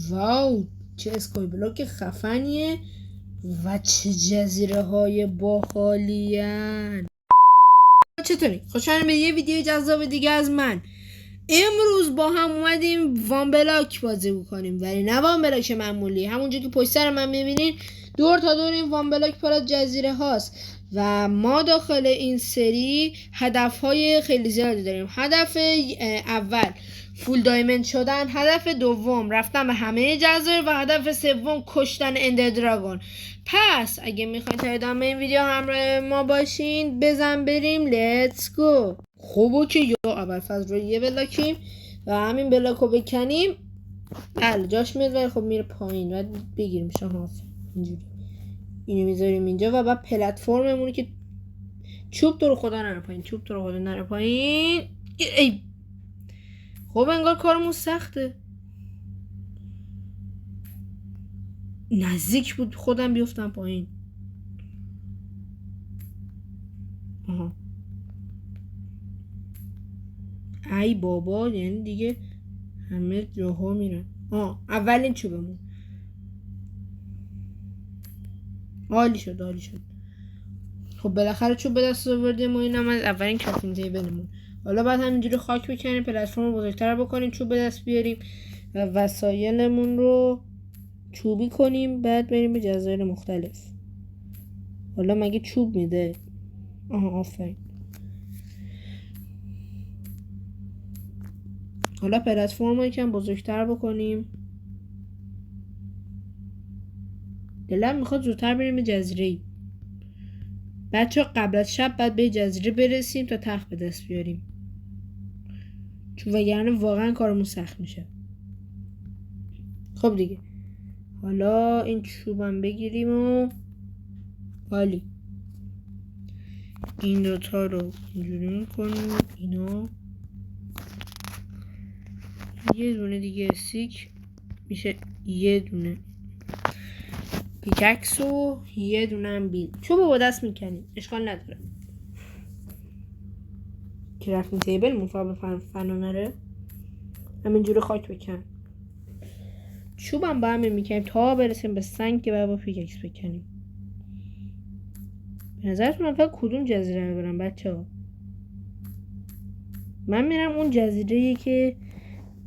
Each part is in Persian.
واو چه اسکای بلاک خفنیه و چه جزیره های باحالین. چطوری؟ خوشحالم به یه ویدیو جذاب دیگه از من. امروز با هم اومدیم وان بلاک بازی بکنیم، ولی نه وان بلاک معمولی، همونجور که پشت سر من میبینین دور تا دور این وان بلاک پر از جزیره هاست و ما داخل این سری هدف های خیلی زیادی داریم. هدف اول فول دایموند شدن، هدف دوم رفتن به همه جزایر و هدف سوم کشتن اندر دراگون. پس اگه میخواین تا ادامه این ویدیو همراه ما باشین بزن بریم لیتس گو. خب اوکی، یا اول فاز رو یه بلاکیم و همین بلاک رو بکنیم. بله جاش میاد ولی خب میره پایین و بگیریم شما اینجوری اینو میذاریم اینجا و بعد پلتفرممونه که چوب تو رو خدا نره پایین، چوب تو رو خدا نره پایین. ای خب انگار کارمون سخته، نزدیک بود خودم بیفتم پایین. آها ای بابا، یعنی دیگه همه جاها میرن. اولین چوبمون عالی شد عالی شد. خب بالاخره چوب به دست آوردیم و اینم از اولین کرافتینگ تیبلمون. حالا بعد همینجوری خاک بکنیم، پلتفرم بزرگتر بکنیم، چوب به دست بیاریم و وسایلمون رو چوبی کنیم، بعد بریم به جزایر مختلف. حالا مگه چوب میده؟ آفرین. حالا پلتفرم رو یکم بزرگتر بکنیم. دلم میخواد زودتر بریم به جزیره. بچه قبل از شب بعد به جزیره برسیم تا تخت به دست بیاریم، چون وگرنه واقعا کارمون سخت میشه. خب دیگه حالا این چوبم بگیریم و عالی این دوتا رو اینجوری میکنیم. اینا یه دونه دیگه استیک میشه، یه دونه پیککس و یه دونه هم بیل. چوب با دست میکنیم اشکال نداره. کرافتینگ تیبل مفاهم فنا نره، همینجوری خاک بکن. چوبم با همین میکنیم تا برسیم به سنگ که باید با پیککس بکنیم. به نظرتون اول کدوم جزیره رو برم بچه ها؟ من میرم اون جزیره که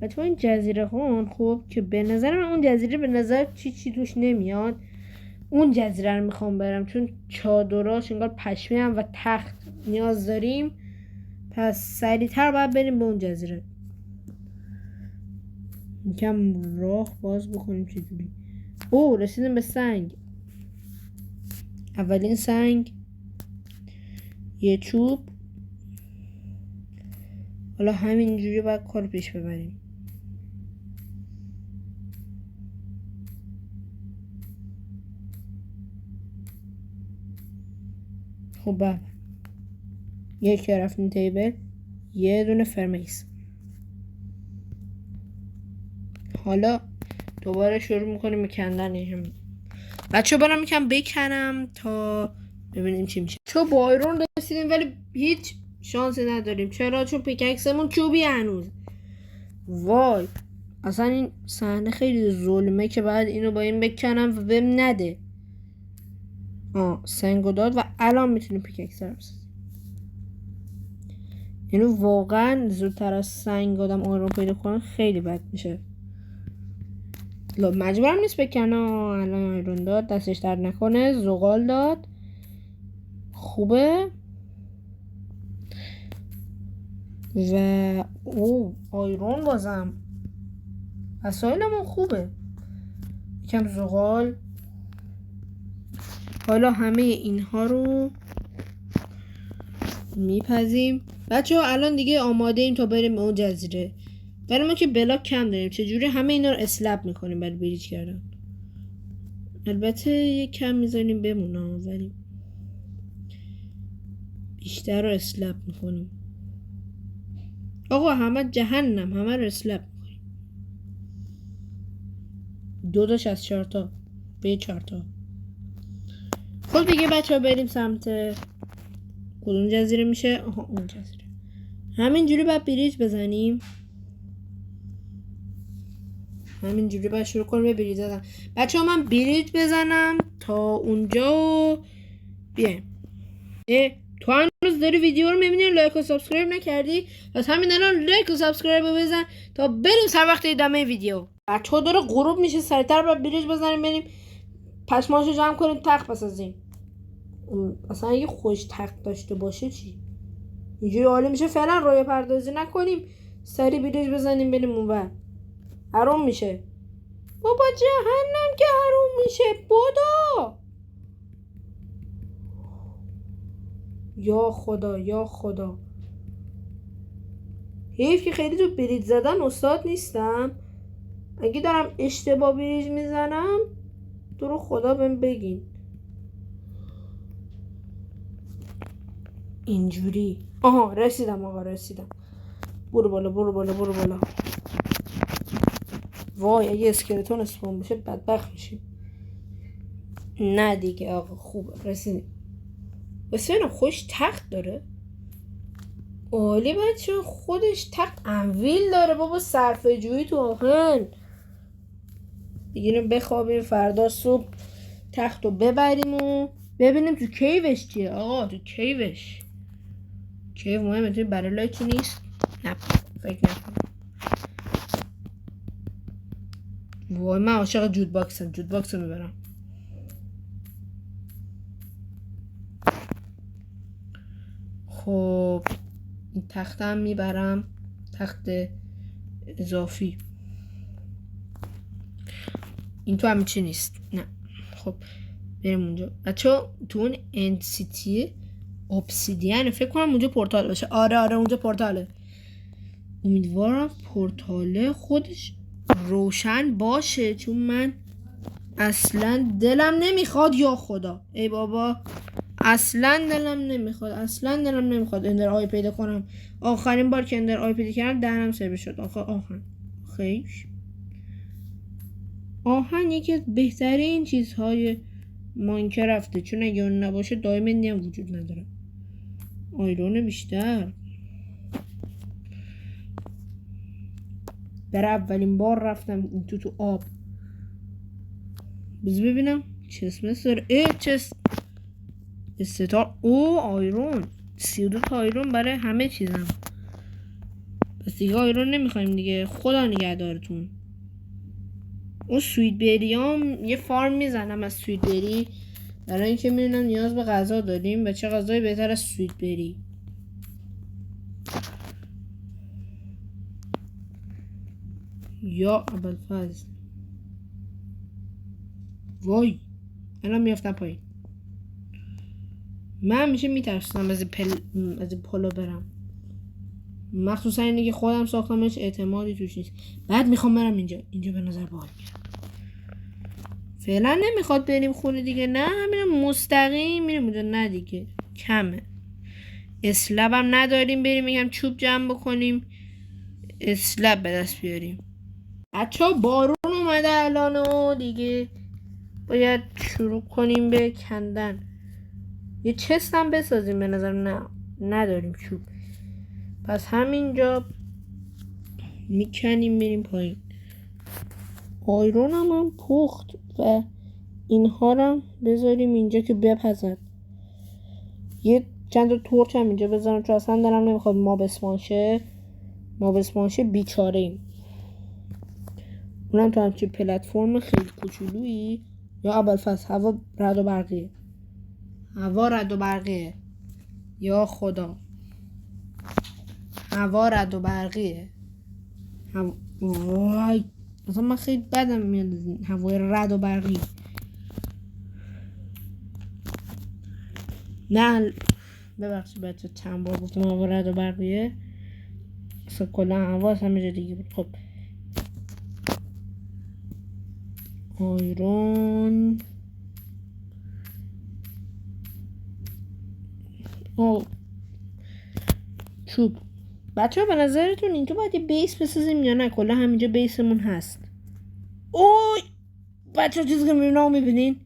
بچه ها این جزیره هون خوب که به نظر من اون جزیره به نظر چی توش نمیاد. اون جزیره رو میخوام برم چون چادراش انگار پشمی هم و تخت نیاز داریم، پس سریعتر باید بریم به اون جزیره. یکم راه باز بکنیم. چجوری؟ رسیدیم به سنگ. اولین سنگ، یه چوب. حالا همینجوری باید کار پیش ببریم. خب بعد یک کرافتینگ تیبل، یه دونه فرمیس. حالا دوباره شروع میکنیم به کندن هم. بچه برام میکنم بکنم تا ببینیم چی میشه. چون با آیرون رسیدیم ولی هیچ شانسی نداریم. چرا؟ چون پیککسمون چوبی هنوز. وای اصلا این صحنه خیلی ظلمه که بعد اینو با این بکنم و بهم نده. سنگو داد و الان میتونیم پیککس رو بسازیم. اینو واقعا زودتر از سنگ آدم آیرون پیدا کنه خیلی بد میشه. مجبورم نیست بکنه. الان آیرون داد، دستش درد نکنه. زغال داد، خوبه. و آیرون بازم وسایلمون خوبه. یکم زغال. حالا همه اینها رو میپزیم. بچه ها الان دیگه آماده ایم تا بریم به اون جزیره. برای ما که بلاک کم داریم چجوری همه اینا رو اسلپ میکنیم برای بریج کردن. البته یک کم میذاریم بمونه ولی بیشتر رو اسلپ میکنیم. آقا همه جهنم، همه رو اسلپ میکنیم. 2 از 4 تا به 4 تا. خب دیگه بچه ها بریم سمت کدوم جزیره میشه؟ اون جزیره. همینجوری باید بریج بزنیم. همینجوری باید شروع کنم به بریج زدن. بچه ها من بریج بزنم تا اونجا و بیایم. تو هنوز داری ویدیو رو میبینی لایک و سابسکرایب نکردی؟ پس همین الان لایک و سابسکرایب رو بزن تا بریم سر وقت ادامه ویدیو. بچه ها داره غروب میشه، سریعتر باید بریج بزنیم بریم پشماشو جمع کنیم تخت بسازیم. اصلا اگه خوش تخت داشته باشه چی؟ اینجوری عالی میشه. فعلا روی پردازی نکنیم، سری بریج بزنیم بریم اونور. حروم میشه بابا، جهنم که حروم میشه بودا. یا خدا یا خدا، حیف که خیلی تو بریج زدن استاد نیستم. اگه دارم اشتباه بریج میزنم تو رو خدا بهم بگین. اینجوری آها رسیدم آقا، رسیدم. برو بالا برو بالا برو بالا. وای اگه اسکلتون اسپون بشه بدبخت میشیم. نه دیگه آقا خوبه رسیدیم. بسیارم خوش تخت داره. عالی بچه، خودش تخت انویل داره بابا، صرفه جویی تو آهن. بگیریم بخوابیم فردا صبح تخت رو ببریم و ببینیم تو کیوش چیه. آقا تو کیوش کیو مهمه، توی برای چی نیست؟ نه فکر نکنم. وای من عاشق جود باکسم، جود باکس رو میبرم. خب این تختم میبرم، تخت اضافی. این تو همین چی نیست. نه خب بریم اونجا. بچه تو اون انسیتی obsidian فکر کنم اونجا پورتال باشه. آره اونجا پورتاله. امیدوارم پورتاله خودش روشن باشه، چون من اصلا دلم نمیخواد. یا خدا ای بابا، اصلا دلم نمیخواد اندر آی پیدا کنم. آخرین بار که اندر آی پیدا کردم دهنم سرویس شد. آهن خیش آهن یکی از بهترین چیزهای ماینکرافته، چون اگه اون نباشه دایمندی هم وجود نداره. آیرون بیشتر. برای اولین بار رفتم تو آب. بذار ببینم چست داره. چست استار آیرون 32 تا آیرون برای همه چیزم. پس دیگه آیرون نمیخوایم دیگه، خدا نگهدارتون. اون سویت بریام یه فارم میزنم از سویت بری، برای اینکه میدونم نیاز به غذا داریم و چه غذایی بهتر از سویت بری. یا ابوالفضل وای الان میافتم پایین. من همیشه میترسم از پلو برم، مخصوصا اینه که خودم ساختمش اعتمادی توش نیست. بعد میخوام برم اینجا به نظر باحال میاد. فعلا نمیخواد بریم خونه دیگه. نه میرم مستقیم میریم اونجا. نه دیگه کمه. اسلب هم نداریم بریم یکم چوب جمع بکنیم اسلب به دست بیاریم. بچه ها بارون اومده الان و دیگه باید شروع کنیم به کندن. یه چست هم بسازیم به نظر. نه نداریم چوب، پس همینجا میکنیم میریم پایین. آیرون هم پخت و اینها رو بذاریم اینجا که بپزد. یه چند تا تورچ هم اینجا بذارم چون اصلا دارم نمیخواد ما بسمانشه بیچاره ایم. اونم تو همچین پلتفرم خیلی کوچولویی. یا ابوالفضل هوا رد و برقیه. یا خدا هوا رد و برقیه. وای مثلا من خیلی بدم میاد هوای رد و برقی. نه ببخشید بچه چند بار گفتم هوا رد و برقیه، اصلا کلا هوا همه جا دیگه بود. خب آیرون چوب. بچه ها به نظرتون اینجا باید یه بیس بسازیم یا نه؟ کلا همینجا بیسمون هست. اوی بچه ها چیزی که میبینم میبینین.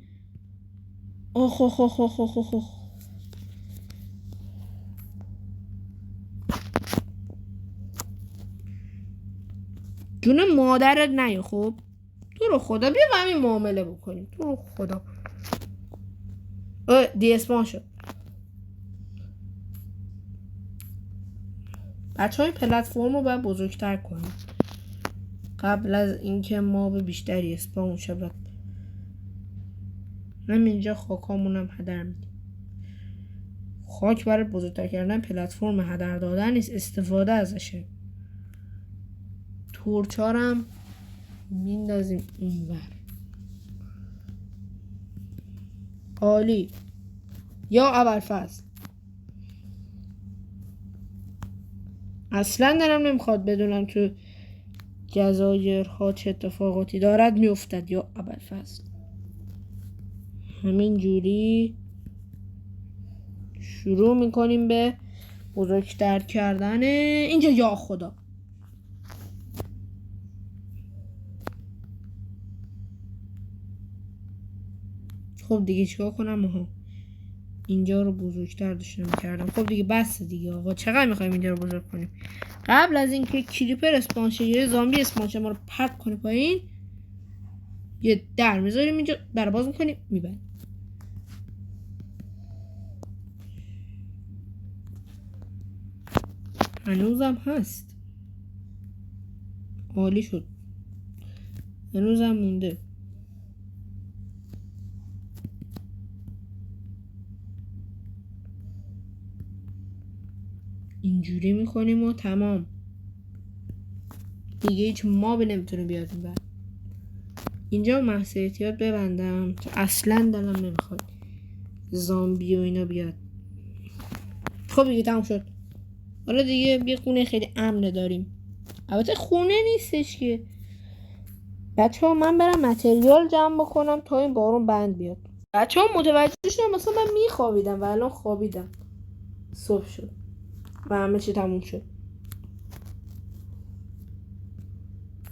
جون مادرت نیا. خب تو رو خدا بیا با همین معامله بکنیم. تو رو خدا دی اسپان شد. بچه های پلتفرم رو باید بزرگتر کنیم قبل از اینکه ما به بیشتری اسپان شود. همینجا خاکامون هم هدر میدیم. خاک برای بزرگتر کردن پلتفرم هدر دادن نیست، استفاده ازشه. تورچارم میندازیم اینور. عالی. یا ابوالفضل اصلا دلم نمیخواد بدونم تو جزایرها چه اتفاقاتی دارد میافتد. یا ابوالفضل همین جوری شروع میکنیم به بزرگتر کردن اینجا. یا خدا خب دیگه چیکار کنم؟ اینجا رو بزرگتر داشتم کردم. خب دیگه بس دیگه آقا، چقدر میخوایم اینجا رو بزرگ کنیم؟ قبل از اینکه کریپر اسپان شه یا زامبی اسپان شه ما رو پرت کنه پایین، یه در میذاریم اینجا، در باز میکنیم میبندیم. هنوزم هست. عالی شد. هنوزم مونده. اینجوری میکنیم و تمام. دیگه هیچ مابی نمیتونه بیاد این بر. اینجا محض احتیاط ببندم که اصلا دلم نمیخواد زامبی و اینا بیاد. خب دیگه تمام شد. حالا دیگه یه خونه خیلی امنه داریم. البته خونه نیستش که. بچه ها من برم متریال جمع بکنم تا این بارون بند بیاد. بچه ها متوجه شدم مثلا من میخوابیدم و الان خوابیدم. صبح شد و همه چی تموم شد.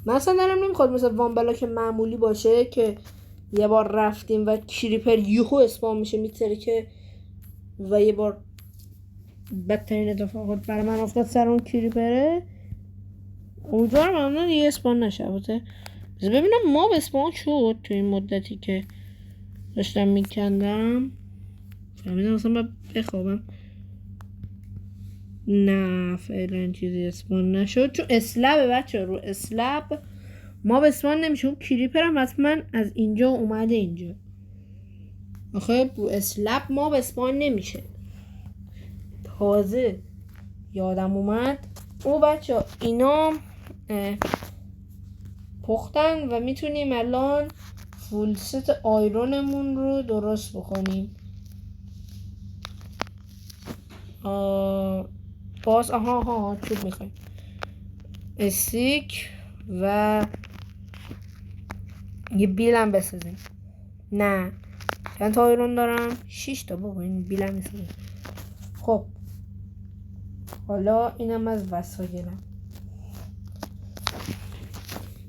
مثلا دلم نمیخواد مثل وان بلاک معمولی باشه که یه بار رفتیم و کریپر یوهو اسپام میشه میترکه و یه بار بدترین اتفاقات برای من افتاد سر اون کریپره. امیدوارم همون دیگه اسپان نشه. البته ببینم ما به اسپان شد تو این مدتی که داشتم میکندم. فهمیدم مثلا باید بخوابم. نه فعلا چیزی اسپان نشد چون اسلبه بچه. رو اسلب ما به اسپان نمیشه. اون کریپر هم حتما از اینجا اومده اینجا. آخه رو اسلب ما به اسپان نمیشه. تازه یادم اومد او بچه اینا پختن و میتونیم الان فول ست آیرونمون رو درست بکنیم. باز آها چوب میخوایم. استیک و یه بیلم بسازیم. نه چند تا آیرون دارم؟ 6 تا. بابا این بیلم بسازیم. خب حالا اینم از وسایلم.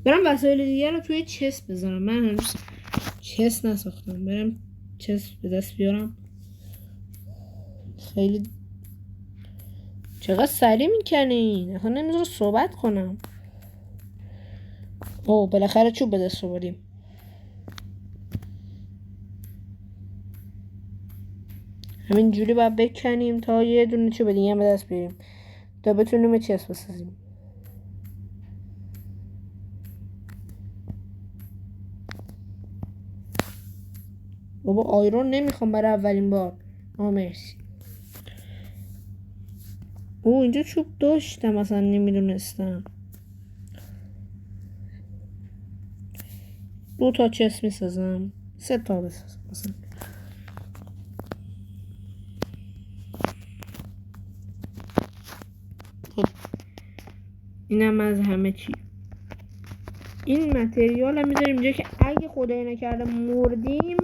برم وسایل دیگه رو توی چست بذارم. من هنوز چست نساختم. برم چست به دست بیارم. خیلی چقدر سریع میکنین. اصلا نمیذاره صحبت کنم. اوه بالاخره چوب به دست آوردیم. همین جوری باید بکنیم تا یه دونه چوب دیگه هم به دست بیاریم تا بتونیم چست بسازیم. بابا آیرون نمیخوام برای اولین بار. مرسی. اینجا چوب داشتم اصلا نمیدونستم. 2 تا چست میسازم. 3 تا بسازم مثلا. خب اینم از همه چی. این متریال هم میذاریم اینجا که اگه خدای نکرده مردیم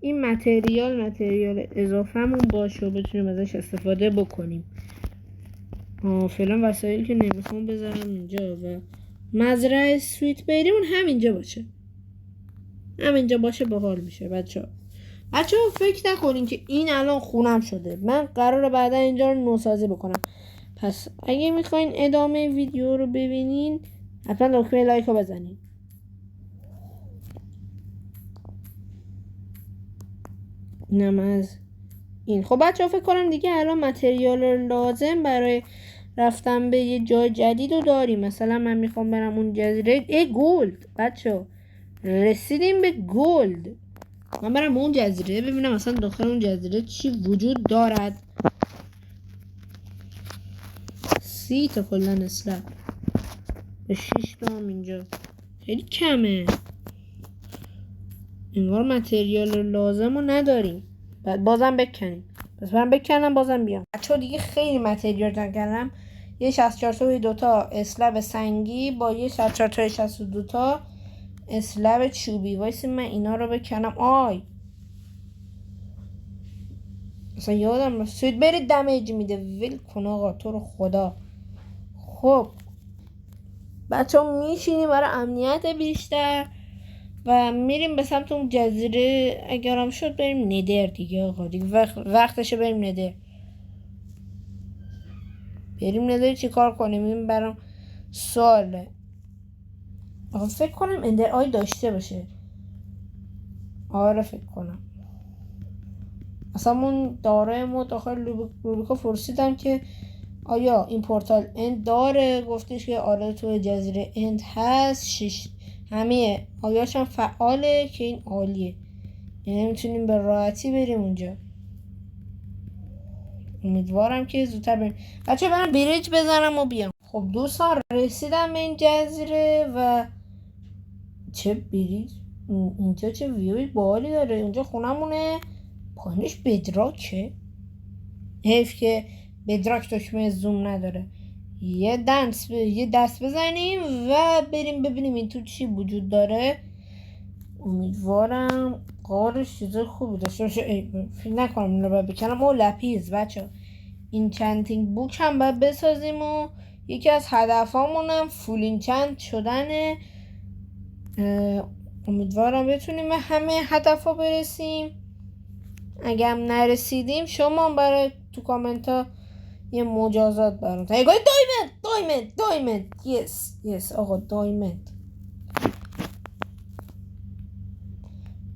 این متریال اضافه‌مون باشه و بتونیم ازش استفاده بکنیم. فعلا وسایلی که نمیخوام بذارم اینجا و مزرعه سویت بیریمون همینجا باشه. همینجا باشه باحال میشه. بچه‌ها فکر نکنین که این الان خونم شده. من قراره بعدا اینجا رو نوسازی بکنم. پس اگه میخواین ادامه ویدیو رو ببینین حتما دکمه لایک رو بزنین. اینم از این. خب بچه فکر کنم دیگه الان متریال لازم برای رفتن به یه جای جدید رو داریم. مثلا من میخوام برم اون جزیره گلد. بچه رسیدیم به گلد. من برم اون جزیره ببینم مثلا داخل اون جزیره چی وجود دارد. 30 تا کلن اسلب به 6 تا هم اینجا خیلی کمه. انگار متریال لازم رو نداریم. بعد بازم بکنیم. پس برم بکنم بازم بیام. بچه دیگه خیلی متریال کردم. یه 64 تا 2 تا اسلب سنگی با یه 64 تا 62 تا اسلب چوبی. وایسی من اینا رو بکنم. آی اصلا یادم رسید برید دمیج میده. ول کن آقا تو رو خدا. خب بچه ها میشینیم برای امنیت بیشتر و میریم به سمت اون جزیره. اگرم شد بریم ندر دیگه آقا دیگه وقتشه بریم ندر. بریم ندر چی کار کنیم؟ این برام سواله. آقا فکر کنم اندر آی داشته باشه. آره فکر کنم. اصلا اون داره ما داخل روبیکا فرسیدم که آیا این پورتال اند داره. گفتش که آره تو جزیره اند هست. همه آیاش هم فعاله که این عالیه. یعنی میتونیم به راحتی بریم اونجا. امیدوارم که زودتر بریم. بچه برم بریج بزنم و بیام. خب دوستان رسیدم به این جزیره و چه بریج اینجا چه ویوی بالی داره. اونجا خونمونه پایینش بدراکه. حیف که بدراک دکمه زوم نداره. یه دست بزنیم و بریم ببینیم این تو چی وجود داره. امیدوارم قارش چیز خوبی داشته باشه. فکر نکنم این رو باید بکنم. او لپیز بچه اینچنتینگ بوک هم باید بسازیم و یکی از هدفامون هم فول اینچنت شدنه. امیدوارم بتونیم به همه هدفا برسیم. اگه هم نرسیدیم شما برای تو کامنت ها یه مجازات برام دایمند یس آقا دایمند.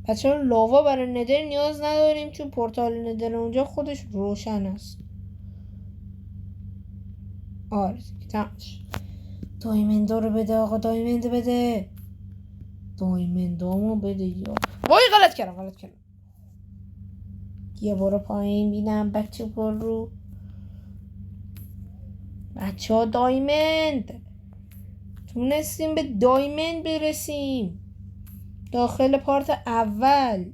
بچه لاوا برای ندر نیاز نداریم چون پورتال ندر اونجا خودش روشن است. آره تمامش. دایمندا رو بده آقا. دایمند بده. دایمندامو بده یا وای غلط کردم. یه برو پایین بینم بچه پر رو. بچه ها دایمند تونستیم به دایمند برسیم داخل پارت اول.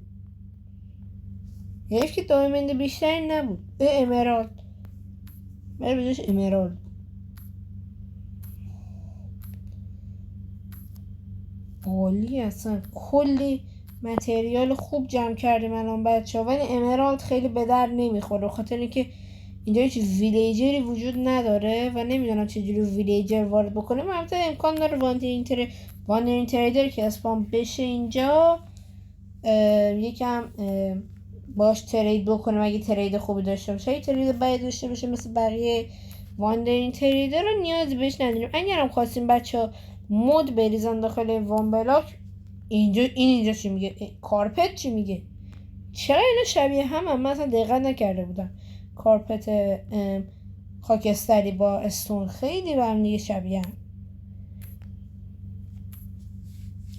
حیف که دایمند بیشتری نبود. امرالد بره بجاش امرالد. عالی اصلا کلی متریال خوب جمع کردیم الان بچه ها. ولی امرالد خیلی به در نمیخوره خاطر اینکه اینجا هیچ ویلیجری وجود نداره و نمیدونم چجوری ویلیجر وارد بکنیم. البته امکان داره واندرینگ تریدر که اسپام بشه اینجا یکم باش ترید بکنیم اگه ترید خوبی داشته باشه. اگه ترید بدی داشته باشه مثل بقیه واندرینگ تریدر رو نیازی بهش نداریم. اگرم خواستیم بچه مود بریزن داخل وان بلاک اینجا چی میگه؟ کارپت چی میگه؟ چرا اینا شبیه هم مثلا دقت نکرده بودم. کارپت خاکستری با استون خیلی به هم دیگه شبیه هم.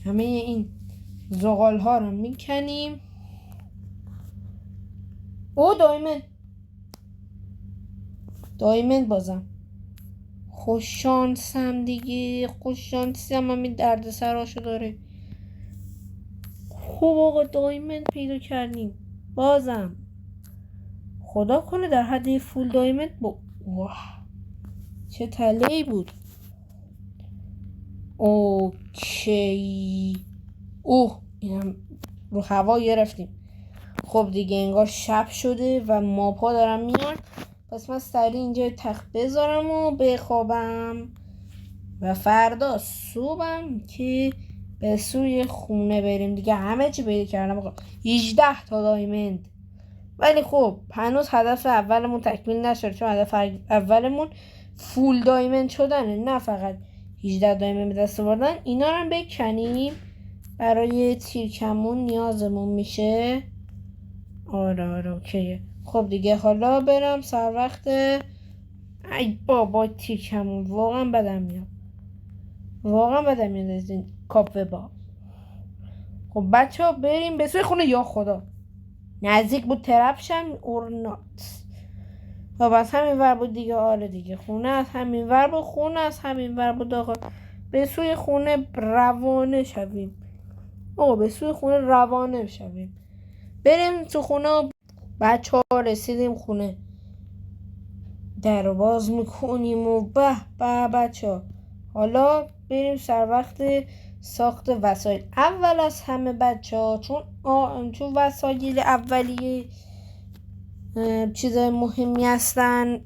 همه این زغال ها رو میکنیم. او دایمند بازم خوششانسم دیگه. خوششانسی هم همین درد سراشو داره. خوب آقا دایمند پیدا کردیم بازم. خدا کنه در حد فول دایمند واه چه تله‌ای بود. اوکی اینم رو هوا گرفتیم. خب دیگه انگار شب شده و ماپا دارم میان. پس من سریع اینجا تخت بذارم و بخوابم و فردا صبحم که به سوی خونه بریم دیگه. همه چی پیدا کردم. 18 تا دایمند. ولی خب هنوز هدف اولمون تکمیل نشد چون هدف اولمون فول دایمند شدنه نه فقط 18 دایمند به دست آوردن. اینا رو بکنیم برای تیرکمون نیازمون میشه. آره اوکیه. خب دیگه حالا برم سر وقت. ای بابا تیکمون واقعا بدم میاد. از این کاپه با. خب بچه ها بریم به سوی خونه. یا خدا نزدیک بود ترپشم اورنات. خب از همین ور بود دیگه. آره دیگه خونه از همین ور بود. آقا به سوی خونه روانه شویم. بریم تو خونه. بچه ها رسیدیم خونه. در رو باز میکنیم و به بچه ها حالا بریم سر وقت ساخت وسایل. اول از همه بچه ها چون وسایل اولیه چیز مهمی هستن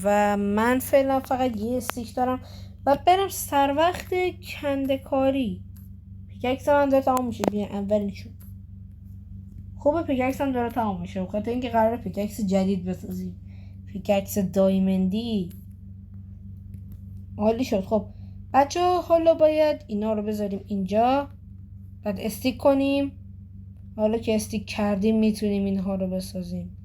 و من فعلا فقط یه استیک دارم و برم سر وقت کنده کاری. پیککس من داره تمام میشه. بیا اولینشون. خوبه پیککس هم داره تمام میشه بخاطر اینکه قراره پیککس جدید بسازیم. پیککس دایمندی عالی شد. خب بچه ها حالا باید اینا رو بذاریم اینجا. بعد استیک کنیم. حالا که استیک کردیم میتونیم اینها رو بسازیم.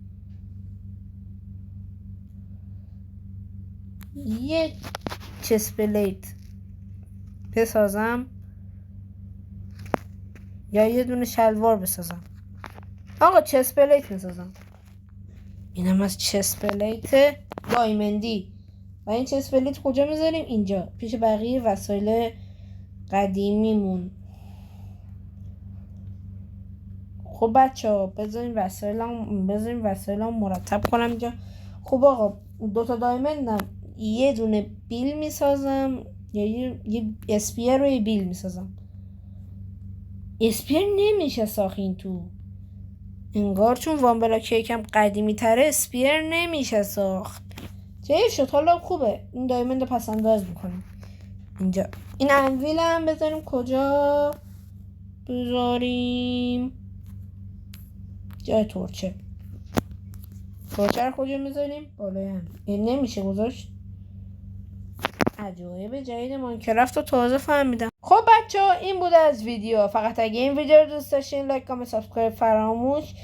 یه چست پلیت بسازم یا یه دونه شلوار بسازم. آقا چست پلیت بسازم. اینم از چست پلیت دایمندی. و این چست پلیت کجا میذاریم؟ اینجا پیش بقیه وسایل قدیمیمون. خب بچه ها بذاریم وسایلم مرتب کنم اینجا. خب آقا 2 دایمندم. یه دونه بیل میسازم یا یه اسپیر رو یه بیل میسازم. اسپیر نمیشه ساخت تو. انگار چون وان بلاک یکم قدیمی تره اسپیر نمیشه ساخت. جیف شد. حالا خوبه این دایمند رو پس انداز میکنیم اینجا. این انویل هم بذاریم کجا؟ بذاریم جای تورچه رو کجا میذاریم؟ بالای هم. این نمیشه گذاشت. عجایب جدید ماینکرافت رو تازه فهمیدم. خب بچه ها این بوده از ویدیو. فقط اگه این ویدیو رو دوست داشتین لایک کامنت سابسکرایب فراموش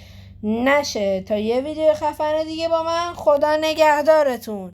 نشه. تا یه ویدیو خفن دیگه با من. خدا نگهدارتون.